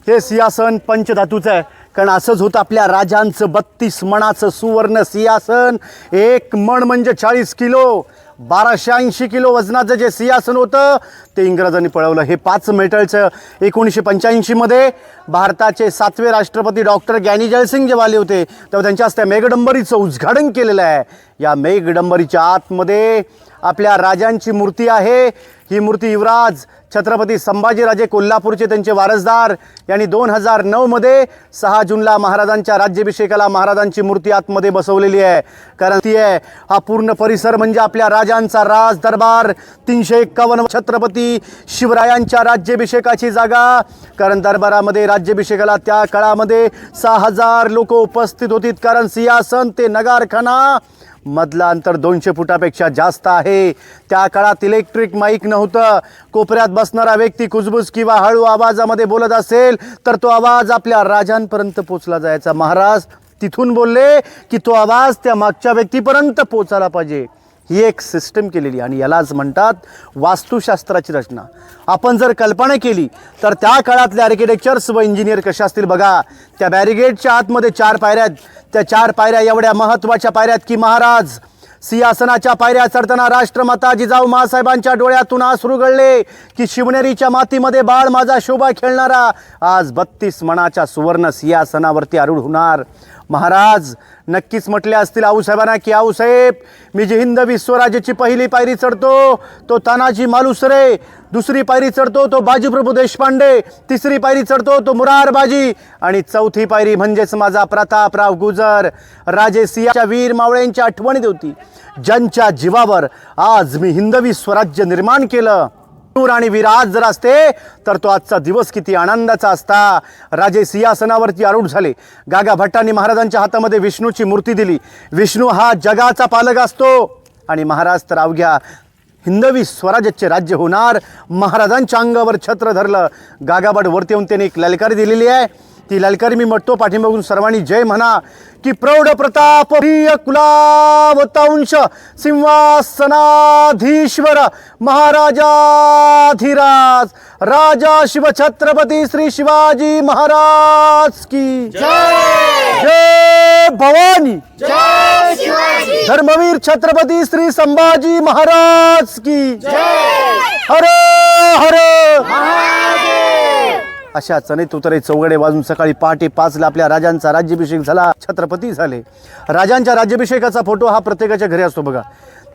हे सिंहासन पंचधातूचं आहे. कारण असंच होतं आपल्या राजांचं 32 मणाचं सुवर्ण सिंहासन. 1 मण म्हणजे 40 किलो. 1280 किलो वजनाचं जे सिंहासन होतं ते इंग्रजांनी पळवलं. हे 5 मेटलचं 1985 मध्ये भारताचे 7वे राष्ट्रपती डॉक्टर ज्ञानी जयसिंग जेव्हा आले होते तेव्हा त्यांच्या हस्ते मेघडंबरीचं उद्घाटन केलेलं आहे. या मेघडंबरीच्या आतमध्ये आपल्या राजांची मूर्ती आहे. ही मूर्ती युवराज छत्रपती संभाजीराजे कोल्हापूरचे त्यांचे वारसदार यांनी 2009 मध्ये 6 जूनला महाराजांच्या राज्याभिषेकाला महाराजांची मूर्ती आतमध्ये बसवलेली आहे. कारण ती आहे, हा पूर्ण परिसर म्हणजे आपल्या राजांचा राज दरबार. 351 छत्रपती शिवरायांच्या राज्याभिषेकाची जागा. कारण दरबारामध्ये राज्याभिषेकाला त्या काळामध्ये 6000 लोक उपस्थित होती. कारण सिंहासन ते नगारखाना मधलं अंतर 200 फुटापेक्षा जास्त आहे. त्या काळात इलेक्ट्रिक माईक नव्हतं. कोपऱ्यात बसणारा व्यक्ती कुजबुज किंवा हळू आवाजामध्ये बोलत असेल तर तो आवाज आपल्या राजांपर्यंत पोचला जायचा. महाराज तिथून बोलले की तो आवाज त्या मागच्या व्यक्तीपर्यंत पोचायला पाहिजे. ही एक सिस्टम केलेली आणि यालाच म्हणतात वास्तुशास्त्राची रचना. आपण जर कल्पना केली तर त्या काळातले आर्किटेक्चर्स व इंजिनियर कशा असतील बघा. त्या बॅरिगेडच्या आतमध्ये 4 पायऱ्या आहेत. त्या 4 पायऱ्या एवढ्या महत्त्वाच्या पायऱ्या आहेत की महाराज सिंहासनाच्या पायऱ्या चढताना राष्ट्रमाता जिजाऊ माँसाहेबांच्या डोळ्यातून अश्रू गळले की शिवनेरीच्या मातीमध्ये बाळ माझा शोभा खेळणारा आज 32 मणाच्या सुवर्ण सिंहासनावरती आरूढ होणार. महाराज नक्कीच म्हटले असतील आऊसाहेबांना की आऊसाहेब मी जी हिंद विश्वराजाची पहिली पायरी चढतो तो तानाजी मालुसरे, दुसरी पायरी चढतो तो बाजीप्रभू देशपांडे, तिसरी पायरी चढतो तो मुरारबाजी आणि चौथी पायरी म्हणजेच माझा प्रतापराव गुजर. राजे सिंहाच्या वीर मावळ्यांच्या आठवणीत होती ज्यांच्या जीवावर आज मी हिंदवी स्वराज्य निर्माण केलं. आणि विराज जर असते तर तो आजचा दिवस किती आनंदाचा असता. राजे सिंहासनावरती आरूढ झाले. गागा भट्टांनी महाराजांच्या हातामध्ये विष्णूची मूर्ती दिली. विष्णू हा जगाचा पालक असतो आणि महाराज तर अवघ्या हिंदवी स्वराज्याचे राज्य होणार. महाराजांच्या अंगावर छत्र धरलं. गागाभट वरती येऊन त्याने एक ललकारी दिलेली आहे. ती ललकारी मी म्हणतो पाठीमागून सर्वांनी जय म्हणा की प्रौढ प्रताप प्रिय कुलावतांश सिंहासनाधीश्वर महाराजाधिराज राजा शिवछत्रपती श्री शिवाजी महाराज की जय भवानी धर्मवीर छत्रपती श्री संभाजी महाराज की हर हर अशा चणेत उतरे चौघडे वाजून सकाळी पहाटे 5ला आपल्या राजांचा राज्याभिषेक झाला. छत्रपती झाले. राजांच्या राज्याभिषेकाचा फोटो हा प्रत्येकाच्या घरी असतो बघा.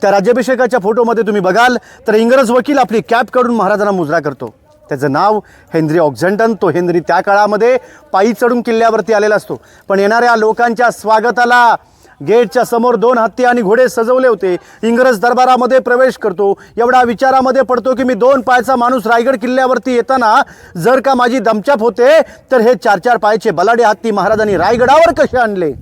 त्या राज्याभिषेकाच्या फोटोमध्ये तुम्ही बघाल तर इंग्रज वकील आपली कॅप काढून महाराजांना मुजरा करतो. त्याचं नाव हेनरी ऑक्झंटन. तो हेनरी त्या काळामध्ये पायी चढून किल्ल्यावरती आलेला असतो. पण येणाऱ्या लोकांच्या स्वागताला गेटच्या समोर 2 हत्ती आणि घोडे सजवले होते. इंग्रज दरबारामध्ये प्रवेश करतो. एवढा विचारामध्ये पडतो की मी 2 पायाचा माणूस रायगड किल्ल्यावरती येताना जर का माझी दमछाप होते तर हे 4-4 पायाचे बलाढ्य हत्ती महाराजांनी रायगडावर कसे आणले.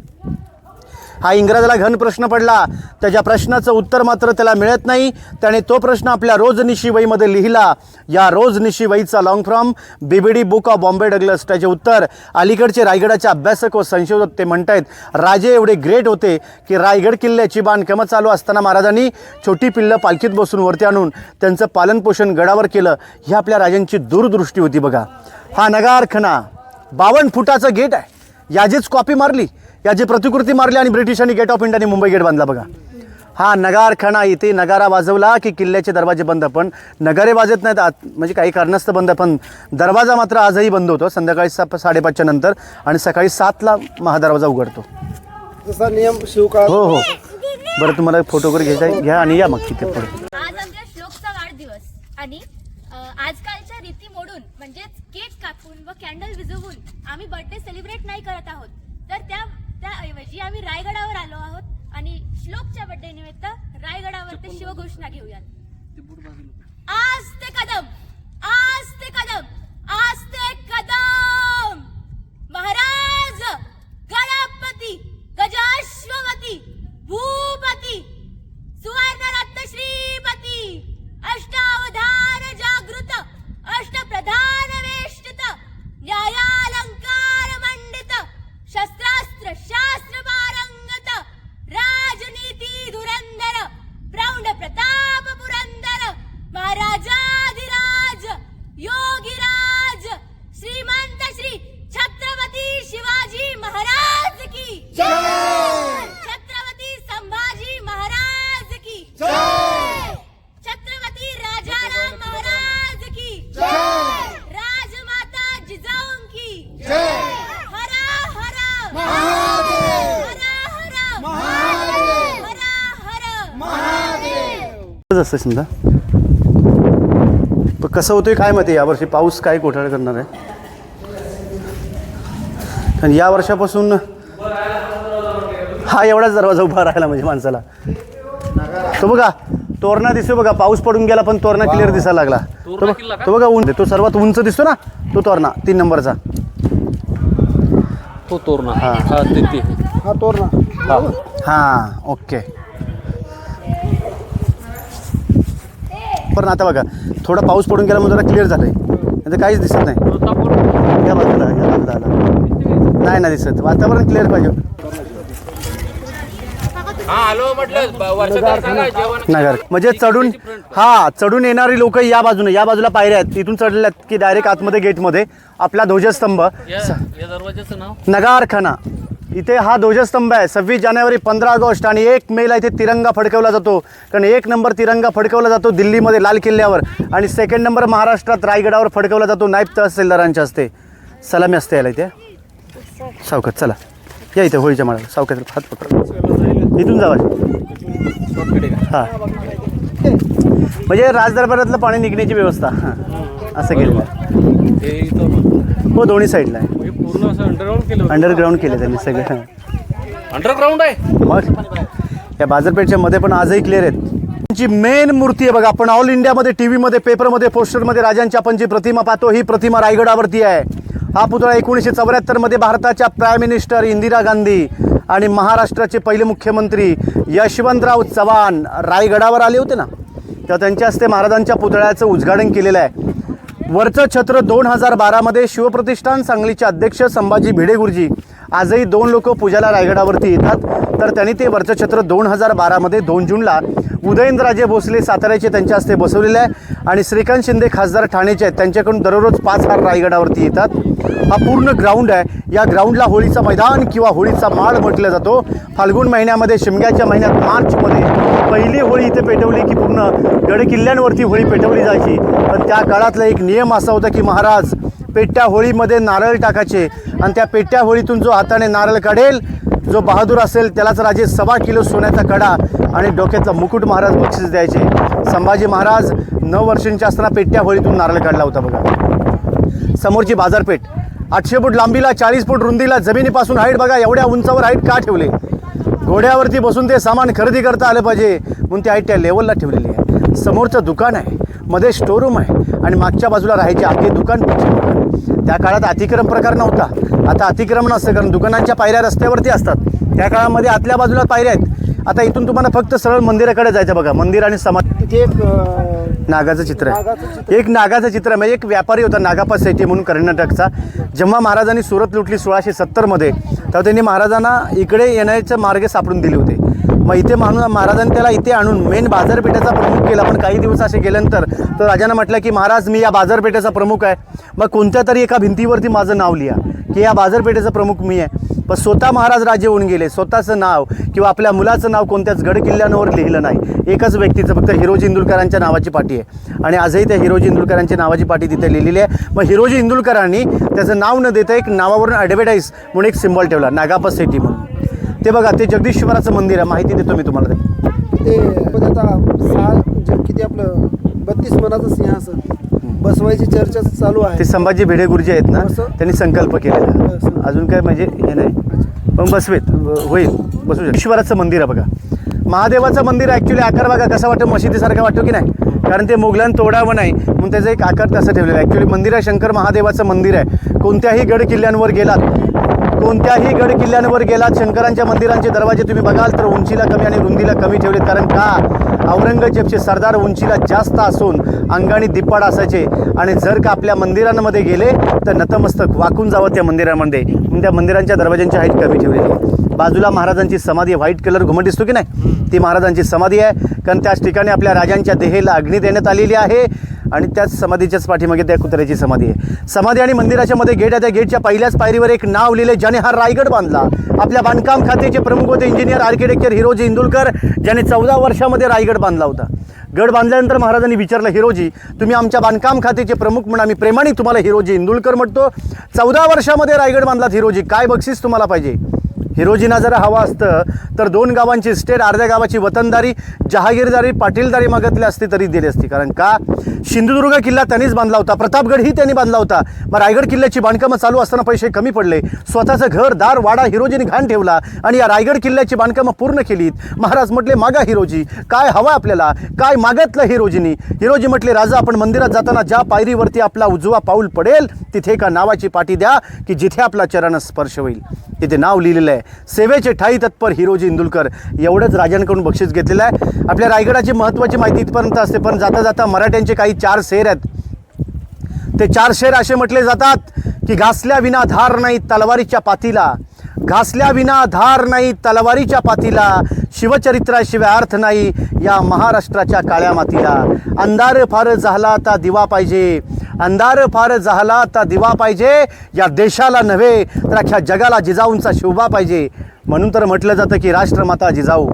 हा इंग्रजाला घन प्रश्न पडला. त्याच्या प्रश्नाचं उत्तर मात्र त्याला मिळत नाही. त्याने तो प्रश्न आपल्या रोजनिशी वहीमध्ये लिहिला. या रोजनिशी वहीचा long from BBD book of Bombay Douglas. त्याचे उत्तर अलीकडचे रायगडाचे अभ्यासक व संशोधक ते म्हणतायत राजे एवढे ग्रेट होते की रायगड किल्ल्याची बांधकामं चालू असताना महाराजांनी छोटी पिल्लं पालखीत बसून वरती आणून त्यांचं पालनपोषण गडावर केलं. ही आपल्या राजांची दूरदृष्टी होती बघा. हा नगारखाना 52 फुटाचं गेट आहे. याचीच कॉपी मारली, याची प्रतिकृती मारली आणि ब्रिटिशांनी गेट ऑफ इंडियाने मुंबई गेट बांधला बघा. हा नगारखाना. इथे नगारा वाजवला की किल्ल्याचे दरवाजे बंद. पण नगारे वाजत नाहीत आत म्हणजे काही कारणास्तव बंद. पण दरवाजा मात्र आजही बंद होतो संध्याकाळी 5:30च्या नंतर आणि सकाळी 7ला महादरवाजा उघडतो. जसा नियम शिवकाळ. हो हो बरं तुम्हाला फोटो वगैरे घ्यायचा घ्या आणि या मग तिथे पुढे. आज आमच्या श्लोकचा वाढदिवस आणि आजकालच्या रीती मोडून म्हणजेच केक कापून व कॅन्डल विझवून आम्ही बर्थडे सेलिब्रेट नाही करत आहोत. तर त्याऐवजी आम्ही रायगडावर आलो आहोत आणि श्लोकच्या बर्थडे निमित्त रायगडावर ते शिवघोषणा घेऊयात. आज ते कदम, आज ते कदम, आज ते कदम. महाराज गणपती गजाश्वपती भूपती सुवर्णरत्न श्रीपती अष्टावधान जागृत अष्टप्रधान वेष्टित न्यायालंकार मंडित शस्त्रास्त्र शास्त्र पारंगत राजनीती धुरंधर प्रौढ प्रताप पुरंदर महाराजाधिराज योगीराज श्रीमंत श्री छत्रपती शिवाजी महाराज की जय. छत्रपती संभाजी महाराज की जय. छत्रपती राजाराम महाराज की जय. राजमाता जिजाऊ की जय. हर हर महादेव. हर हर महादेव. हर हर महादेव. असं समजा पण कसं होतंय काय माहिती यावर्षी पाऊस काय कोठाळ करणार आहे. आणि या वर्षापासून हा एवढाच दरवाजा उभा राहिला म्हणजे माणसाला. तो बघा तोरणा दिसतो बघा. पाऊस पडून गेला पण तोरणा क्लिअर दिसायला लागला. तो बघा उंच, तो सर्वात उंच दिसतो ना तो तोरणा 3 नंबरचा. तो तोरणा हा. हा ते हा तोरणा. हां ओके. पण आता बघा थोडा पाऊस पडून गेला म्हणून जरा क्लिअर झालं आहे, नाही तर काहीच दिसत नाही. या बाजूला आला नाही ना दिसत, वातावरण क्लिअर पाहिजे. नगर म्हणजे चढून येणारी लोक या बाजूला पायऱ्या आहेत, तिथून चढल्यात की डायरेक्ट आतमध्ये गेटमध्ये आपला ध्वजस्तंभ नगारखाना. इथे हा ध्वजस्तंभ आहे. 26 जानेवारी, 15 ऑगस्ट आणि 1 मेला इथे तिरंगा फडकवला जातो. कारण 1 नंबर तिरंगा फडकवला जातो दिल्लीमध्ये लाल किल्ल्यावर, आणि 2nd नंबर महाराष्ट्रात रायगडावर फडकवला जातो नायब तहसीलदारांच्या हस्ते. सलामी असते याला इथे. सावकाश चला या इथे होळीच्या माळाला, सावकाश हात पकडा, इथून जावा. हां म्हणजे राजदरबारातलं पाणी निघण्याची व्यवस्था हां असं केलेलं आहे. हो दोन्ही साईडला आहे. अंडरग्राऊंड केलं त्यांनी सगळं. अंडरग्राऊंड आहे मग या बाजारपेठच्या मध्ये पण आजही क्लिअर आहेत. त्यांची मेन मूर्ती आहे बघा. आपण ऑल इंडियामध्ये टी व्हीमध्ये पेपरमध्ये पोस्टरमध्ये राजांची आपण जी प्रतिमा पाहतो ही प्रतिमा रायगडावरती आहे. हा पुतळा 1974 भारताच्या प्राईम मिनिस्टर इंदिरा गांधी आणि महाराष्ट्राचे पहिले मुख्यमंत्री यशवंतराव चव्हाण रायगडावर आले होते ना, तर त्यांच्या हस्ते महाराजांच्या पुतळ्याचं उद्घाटन केलेलं आहे. वरचं छत्र 2012 शिवप्रतिष्ठान सांगलीचे अध्यक्ष संभाजी भिडे गुरुजी आजही 2 लोक पूजाला रायगडावरती येतात. तर त्यांनी ते वरचं छत्र 2012 2 जूनला उदयनराजे भोसले साताऱ्याचे त्यांच्या हस्ते बसवलेले आहे. आणि श्रीकांत शिंदे खासदार ठाण्याचे आहेत, त्यांच्याकडून दररोज 5 हार रायगडावरती येतात. हा पूर्ण ग्राउंड आहे. या ग्राउंडला होळीचा मैदान किंवा होळीचा माळ म्हटलं जातो. फाल्गुन महिन्यामध्ये, शिमग्याच्या महिन्यात मार्चमध्ये पहिली होळी इथे पेटवली की पूर्ण गड किल्ल्यांवरती होळी पेटवली जायची. पण त्या काळातला एक नियम असा होता की महाराज पेट्या होळीमध्ये नारळ टाकायचे, आणि त्या पेट्या होळीतून जो हाताने नारळ काढेल, जो बहादूर असेल त्यालाच राजे 1.25 किलो सोन्याचा कडा आणि डोक्यातला मुकुट महाराज बक्षीस द्यायचे. संभाजी महाराज 9 वर्षांचे असताना पेट्या होळीतून नारळ काढला होता बघा. समोरची बाजारपेठ 800 फूट लांबीला, 40 फूट रुंदीला, जमिनीपासून हाईट बघा. एवढ्या उंचावर हाईट का ठेवले? घोड्यावरती बसून ते सामान खरेदी करता आलं पाहिजे म्हणून ती हाईट त्या लेवलला ठेवलेली आहे. समोरचं दुकान आहे, मध्ये स्टोरूम आहे, आणि मागच्या बाजूला राहायचे आगे दुकान पेक्षा. त्या काळात अतिक्रम प्रकार नव्हता. आता अतिक्रम नसतं, कारण दुकानांच्या पायऱ्या रस्त्यावरती असतात. त्या काळामध्ये आतल्या बाजूला पायऱ्या आहेत. आता इथून तुम्हाला फक्त सरळ मंदिराकडे जायचं बघा. मंदिर आणि समाधी. इथे एक नागाचं चित्र आहे. एक नागाचं चित्र म्हणजे एक व्यापारी होता नागाप्पा सेठी म्हणून कर्नाटकचा. जेव्हा महाराजांनी सुरत लुटली 1670 तेव्हा त्यांनी महाराजांना इकडे येण्याचे मार्ग सापडून दिले होते. मग इथे महाराजांनी त्याला इथे आणून मेन बाजारपेठेचा प्रमुख केला. पण काही दिवस असे गेल्यानंतर तर राजांना म्हटलं की महाराज मी या बाजारपेठेचा प्रमुख आहे. मग कोणत्या तरी एका भिंतीवरती माझं नाव लिहा की या बाजारपेठेचा प्रमुख मी आहे. पण स्वतः महाराज राजे होऊन गेले. स्वतःचं नाव किंवा आपल्या मुलाचं नाव कोणत्याच गड किल्ल्यांवर लिहिलं नाही. एकच व्यक्तीचं फक्त हिरोजी इंदुलकरांच्या नावाची पाटी आहे, आणि आजही त्या हिरोजी इंदुलकरांच्या नावाची पाटी तिथे लिहिलेली आहे. मग हिरोजी इंदुलकरांनी त्याचं नाव न देता एक नावावरून ॲडव्हर्टाईज म्हणून एक सिम्बॉल ठेवला, नागाप्पा सेठी म्हणून. ते बघा, ते जगदीश्वराचं मंदिर आहे. माहिती देतो मी तुम्हाला. ते आता किती आपलं 32 मनाचं सिंहासन बसवायची चर्चा चालू आहे. ते संभाजी भिडे गुरुजी आहेत ना, त्यांनी संकल्प केलेला. अजून काय म्हणजे हे नाही, पण बसवेत होईल, बसू शकतो. ईश्वराचं मंदिर आहे बघा. महादेवाचं मंदिर ॲक्च्युली आकार बघा कसा वाटतो, मशिदीसारखा वाटतो की नाही, कारण ते मोगलांनी तोडावं नाही म्हणून त्याचा एक आकार तसा ठेवलेला आहे. ॲक्च्युली मंदिर आहे शंकर महादेवाचं मंदिर आहे. कोणत्याही गड किल्ल्यांवर गेलात शंकरांच्या मंदिरांचे दरवाजे तुम्ही बघाल तर उंचीला कमी आणि रुंदीला कमी ठेवलेत. कारण का? औरंगजेबचे सरदार उंचीला जास्त असून अंगाने दिप्पाड असायचे, आणि जर का आपल्या मंदिरांमध्ये गेले तर नतमस्तक वाकून जावं त्या मंदिरामध्ये, म्हणून त्या मंदिरांच्या दरवाजांची हाईट कमी ठेवलेली आहे. बाजूला महाराजांची समाधी आहे. व्हाईट कलर घुमट दिसतो की नाही, ती महाराजांची समाधी आहे. कारण त्याच ठिकाणी आपल्या राजांच्या देहेला अग्नी देण्यात आलेली आहे, आणि त्याच समाधीच्याच पाठीमागे त्या कुत्र्याची समाधी आहे. समाधी आणि मंदिराच्या मध्ये गेट आहे. त्या गेटच्या पहिल्याच पायरीवर एक नाव लिहिले, ज्याने हा रायगड बांधला. आपल्या बांधकाम खात्याचे प्रमुख होते इंजिनियर आर्किटेक्चर हिरोजी इंदुलकर, ज्याने 14 वर्षामध्ये रायगड बांधला होता. गड बांधल्यानंतर महाराजांनी विचारलं, हिरोजी तुम्ही आमच्या बांधकाम खात्याचे प्रमुख म्हणून आम्ही प्रेमाने तुम्हाला हिरोजी इंदुलकर म्हणतो. 14 वर्षामध्ये रायगड बांधलात हिरोजी, काय बक्षीस तुम्हाला पाहिजे? हिरोजींना जर हवा असतं तर 2 गावांची स्टेट, अर्ध्या गावाची वतनदारी, जहागीरदारी, पाटीलदारी मागितली असती तरी दिली असती. कारण का? सिंधुदुर्ग किल्ला त्यांनीच बांधला होता, प्रतापगडही त्यांनी बांधला होता. मग रायगड किल्ल्याची बांधकामं चालू असताना पैसे कमी पडले. स्वतःचं घर, दार, वाडा हिरोजीने घाण ठेवला आणि या रायगड किल्ल्याची बांधकामं पूर्ण केलीत. महाराज म्हटले, मागा हिरोजी, काय हवं आपल्याला, काय मागितलं हिरोजींनी? हिरोजी म्हटले, राजा आपण मंदिरात जाताना ज्या पायरीवरती आपला उजवा पाऊल पडेल तिथे एका नावाची पाटी द्या की जिथे आपला चरण स्पर्श होईल. इथे नाव लिहिलेलं आहे, सेवेचे ठाई तत्पर हिरोजी इंदुलकर. एवढंच राजांकडून बक्षीस घेतलेलं आहे. आपल्या रायगडाची महत्त्वाची माहिती इथपर्यंत असते, पण जाता जाता मराठ्यांचे काही 4 शेर आहेत. ते 4 शेर असे म्हटले जातात की घासल्या विना धार नाही तलवारीच्या पातीला, घासल्या विना धार नाही तलवारीच्या पातीला, शिवचरित्राशिवाय अर्थ नाही या महाराष्ट्राच्या काळ्या मातीला. अंधार फार झाला ता दिवा पाहिजे, अंधार फार झाला ता दिवा पाहिजे, या देशाला नव्हे तर अख्ख्या जगाला जिजाऊंचा शोभा पाहिजे. म्हणून तर म्हटलं जातं की राष्ट्रमाता जिजाऊ,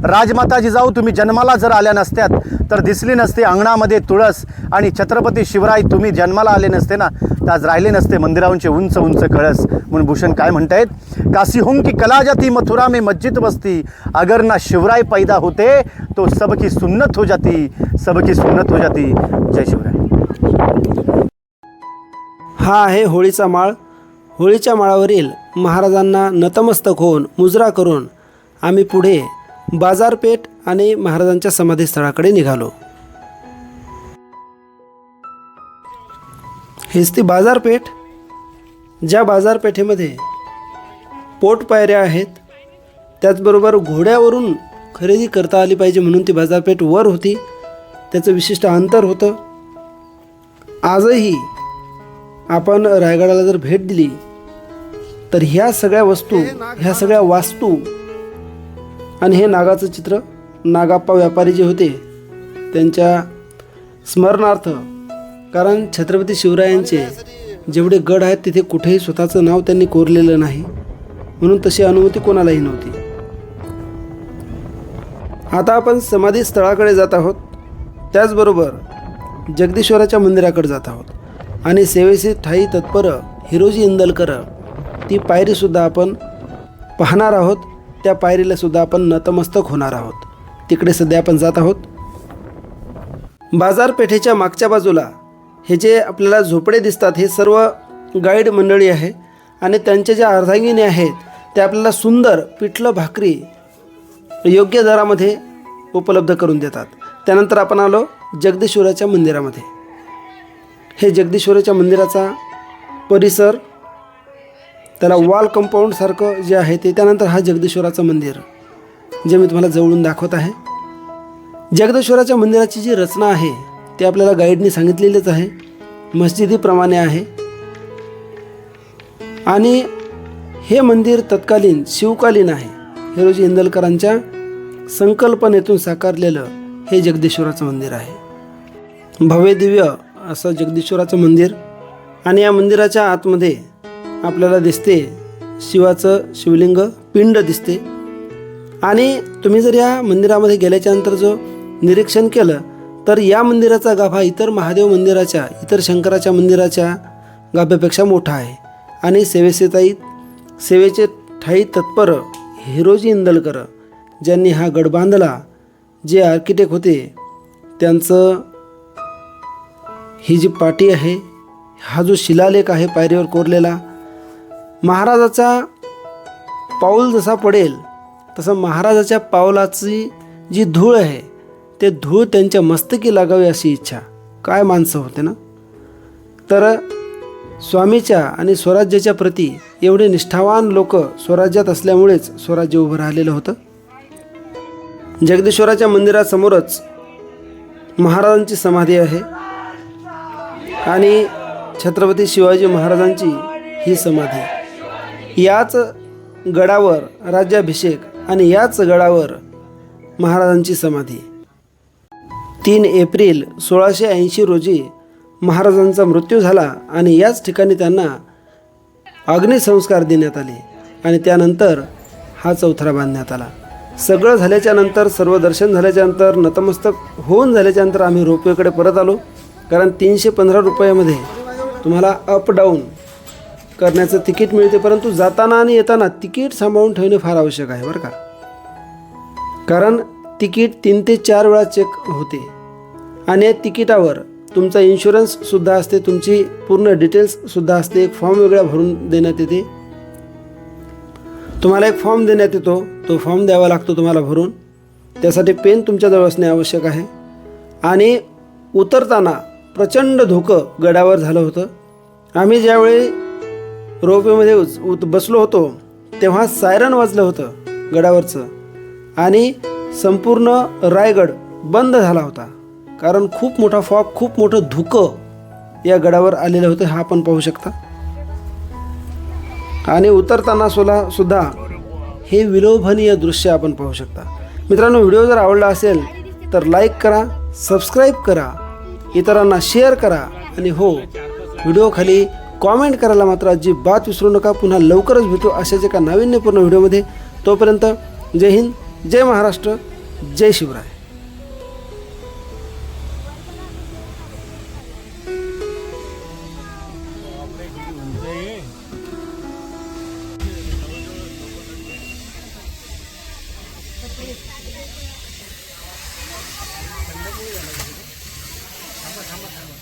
राजमाता जिजाऊ तुम्ही जन्माला जर आल्या नसत्यात तर दिसली नसते अंगणामध्ये तुळस, आणि छत्रपती शिवराय तुम्ही जन्माला आले नसते ना तर आज राहिले नसते मंदिरांचे उंच उंच कळस. म्हणून भूषण काय म्हणतायत, काशी हों की कला जाती मथुरा में मस्जिद बसती, अगर ना शिवराय पैदा होते तो सबकी सुन्नत हो जाती, सबकी सुन्नत हो जाती. जय शिवराय. हा आहे होळीचा माळ. होळीच्या माळावरील महाराजांना नतमस्तक होऊन मुजरा करून आम्ही पुढे बाजारपेठ आणि महाराजांच्या समाधीस्थळाकडे निघालो. हेच ती बाजारपेठ, ज्या बाजारपेठेमध्ये पोटपायऱ्या आहेत, त्याचबरोबर घोड्यावरून खरेदी करता आली पाहिजे म्हणून ती बाजारपेठ वर होती, त्याचं विशिष्ट अंतर होतं. आजही आपण रायगडाला जर भेट दिली तर ह्या सगळ्या वस्तू, ह्या सगळ्या वास्तू आणि हे नागाचं चित्र, नागाप्पा व्यापारी जे होते त्यांच्या स्मरणार्थ, कारण छत्रपती शिवरायांचे जेवढे गड आहेत तिथे कुठेही स्वतःचं नाव त्यांनी कोरलेलं नाही, म्हणून तशी अनुमती कोणालाही नव्हती. आता आपण समाधी स्थळाकडे जात आहोत, त्याचबरोबर जगदीश्वराच्या मंदिराकडे जात आहोत आणि सेवेचे ठाई तत्पर हिरोजी इंदलकर ती पायरीसुद्धा आपण पाहणार आहोत. त्या पायरीला सुद्धा आपण नतमस्तक होणार आहोत. तिकडे सध्या आपण जात आहोत. बाजारपेठेच्या मागच्या बाजूला हे जे आपल्याला झोपडे दिसतात हे सर्व गाईड मंडळी आहे आणि त्यांच्या ज्या अर्धांगिनी आहेत ते आपल्याला सुंदर पिठलं भाकरी योग्य दरामध्ये उपलब्ध करून देतात. त्यानंतर आपण आलो जगदीश्वराच्या मंदिरामध्ये. हे जगदीश्वराच्या मंदिराचा परिसर, त्याला वॉल कंपाऊंडसारखं जे आहे ते, त्यानंतर हा जगदीश्वराचं मंदिर जे मी तुम्हाला जवळून दाखवत आहे. जगदीश्वराच्या मंदिराची जी रचना आहे ते आपल्याला गाईडनी सांगितलेलीच आहे, मस्जिदीप्रमाणे आहे. आणि हे मंदिर तत्कालीन शिवकालीन आहे. हिरोजी इंदलकरांच्या संकल्पनेतून साकारलेलं हे जगदीश्वराचं मंदिर आहे. भव्य दिव्य असं जगदीश्वराचं मंदिर. आणि या मंदिराच्या आतमध्ये आपल्याला दिसते शिवाचं शिवलिंग पिंड दिसते. आणि तुम्ही जर या मंदिरामध्ये गेल्याच्यानंतर जो निरीक्षण केलं तर या मंदिराचा गाभा इतर महादेव मंदिराच्या, इतर शंकराच्या मंदिराच्या गाभ्यापेक्षा मोठा आहे. आणि सेवेचे ठाई तत्पर हिरोजी इंदलकर ज्यांनी हा गड बांधला, जे आर्किटेक्ट होते, त्यांचं ही जी पाटी आहे, हा जो शिलालेख आहे पायरीवर कोरलेला, महाराजाचा पाऊल जसा पडेल तसं महाराजाच्या पावलाची जी धूळ आहे ते धूळ त्यांच्या मस्तकी लागावी अशी इच्छा. काय माणसं होते ना. तर स्वामीच्या आणि स्वराज्याच्या प्रती एवढे निष्ठावान लोक स्वराज्यात असल्यामुळेच स्वराज्य उभं राहिलेलं होतं. जगदीश्वराच्या मंदिरासमोरच महाराजांची समाधी आहे आणि छत्रपती शिवाजी महाराजांची ही समाधी. याच गडावर राज्याभिषेक आणि याच गडावर महाराजांची समाधी. 3 एप्रिल 1680 रोजी महाराजांचा मृत्यू झाला आणि याच ठिकाणी त्यांना अग्निसंस्कार देण्यात आले आणि त्यानंतर हा चौथरा बांधण्यात आला. सगळं झाल्याच्यानंतर, सर्व दर्शन झाल्याच्यानंतर, नतमस्तक होऊन झाल्याच्यानंतर आम्ही रोपवेकडे परत आलो. कारण 315 रुपयामध्ये तुम्हाला अप डाऊन करण्याचं तिकीट मिळते, परंतु जाताना आणि येताना तिकीट सांभाळून ठेवणे फार आवश्यक आहे बरं का. कारण तिकीट 3 ते 4 वेळा चेक होते आणि तिकिटावर तुमचा इन्शुरन्ससुद्धा असते, तुमची पूर्ण डिटेल्ससुद्धा असते. एक फॉर्म वेगळा भरून देण्यात येते. तुम्हाला एक फॉर्म देण्यात येतो, तो फॉर्म द्यावा लागतो तुम्हाला भरून. त्यासाठी पेन तुमच्याजवळ असणे आवश्यक आहे. आणि उतरताना प्रचंड धोकं गडावर झालं होतं. आम्ही ज्यावेळी रोपवेमध्ये बसलो होतो तेव्हा सायरन वाजलं होतं गडावरचं आणि संपूर्ण रायगड बंद झाला होता, कारण खूप मोठा फॉग, खूप मोठं धुकं या गडावर आलेलं होतं. हा आपण पाहू शकता. आणि उतरताना सुद्धा हे विलोभनीय दृश्य आपण पाहू शकता. मित्रांनो, व्हिडिओ जर आवडला असेल तर लाईक करा, सबस्क्राईब करा, इतरांना शेअर करा आणि हो, व्हिडिओखाली कॉमेंट करायला मात्र अजिबात विसरू नका. पुन्हा लवकरच भेटू अशाच एका नाविन्यपूर्ण व्हिडिओमध्ये. तोपर्यंत जय हिंद, जय महाराष्ट्र, जय शिवराय. थांबा.